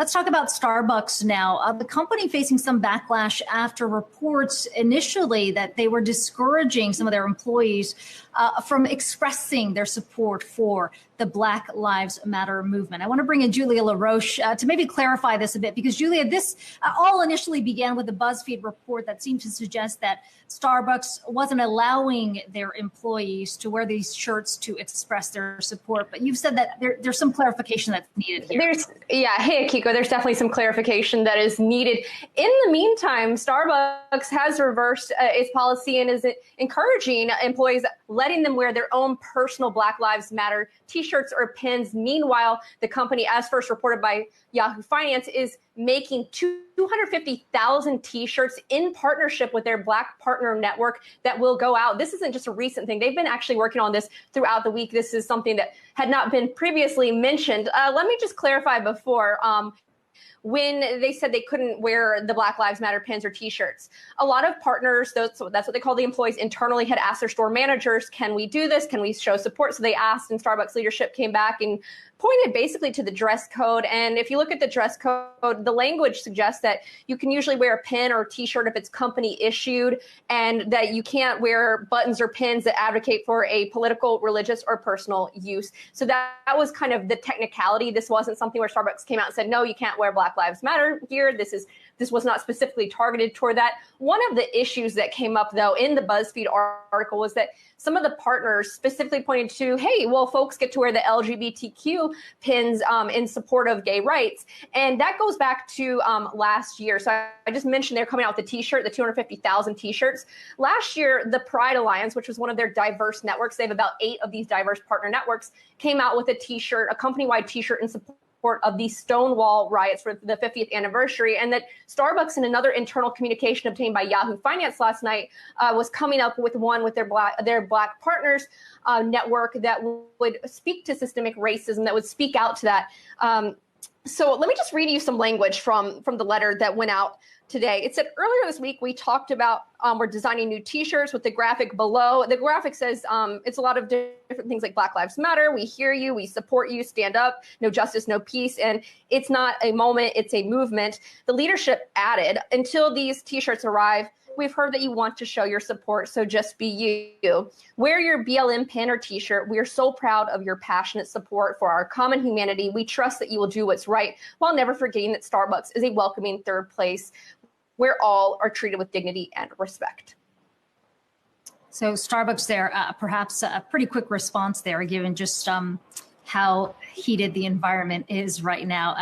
Let's talk about Starbucks now. The company facing some backlash after reports initially that they were discouraging some of their employees from expressing their support for the Black Lives Matter movement. I want to bring in Julia LaRoche to maybe clarify this a bit, because Julia, this all initially began with a BuzzFeed report that seemed to suggest that Starbucks wasn't allowing their employees to wear these shirts to express their support. But you've said that there's some clarification that's needed here. Hey, Akiko, there's definitely some clarification that is needed. In the meantime, Starbucks has reversed its policy and is encouraging employees, letting them wear their own personal Black Lives Matter t-shirts or pins. Meanwhile, the company, as first reported by Yahoo Finance, is making 250,000 t-shirts in partnership with their Black partner network that will go out. This isn't just a recent thing. They've been actually working on this throughout the week. This is something that had not been previously mentioned. Let me just clarify before. When they said they couldn't wear the Black Lives Matter pins or t-shirts, a lot of partners, so that's what they call the employees internally, had asked their store managers, can we do this? Can we show support? So they asked, and Starbucks leadership came back and pointed basically to the dress code. And if you look at the dress code, the language suggests that you can usually wear a pin or a t-shirt if it's company issued, and that you can't wear buttons or pins that advocate for a political, religious, or personal use. So that was kind of the technicality. This wasn't something where Starbucks came out and said, no, you can't wear Black Lives Matter gear. This was not specifically targeted toward that. One of the issues that came up, though, in the BuzzFeed article was that some of the partners specifically pointed to, hey, well, folks get to wear the LGBTQ pins in support of gay rights. And that goes back to last year. So I just mentioned they're coming out with the t-shirt, the 250,000 t-shirts. Last year, the Pride Alliance, which was one of their diverse networks, they have about 8 of these diverse partner networks, came out with a t-shirt, a company-wide t-shirt in support of the Stonewall riots for the 50th anniversary, and that Starbucks, in another internal communication obtained by Yahoo Finance last night, was coming up with one with their Black partners network that would speak to systemic racism, that would speak out to that. So let me just read you some language from the letter that went out today. It said, earlier this week, we talked about we're designing new t-shirts with the graphic below. The graphic says it's a lot of different things like Black Lives Matter. We hear you. We support you. Stand up. No justice, no peace. And it's not a moment. It's a movement. The leadership added, until these t-shirts arrive, we've heard that you want to show your support, so just be you. Wear your BLM pin or t-shirt. We are so proud of your passionate support for our common humanity. We trust that you will do what's right, while never forgetting that Starbucks is a welcoming third place where all are treated with dignity and respect. So Starbucks there, perhaps a pretty quick response there, given just how heated the environment is right now.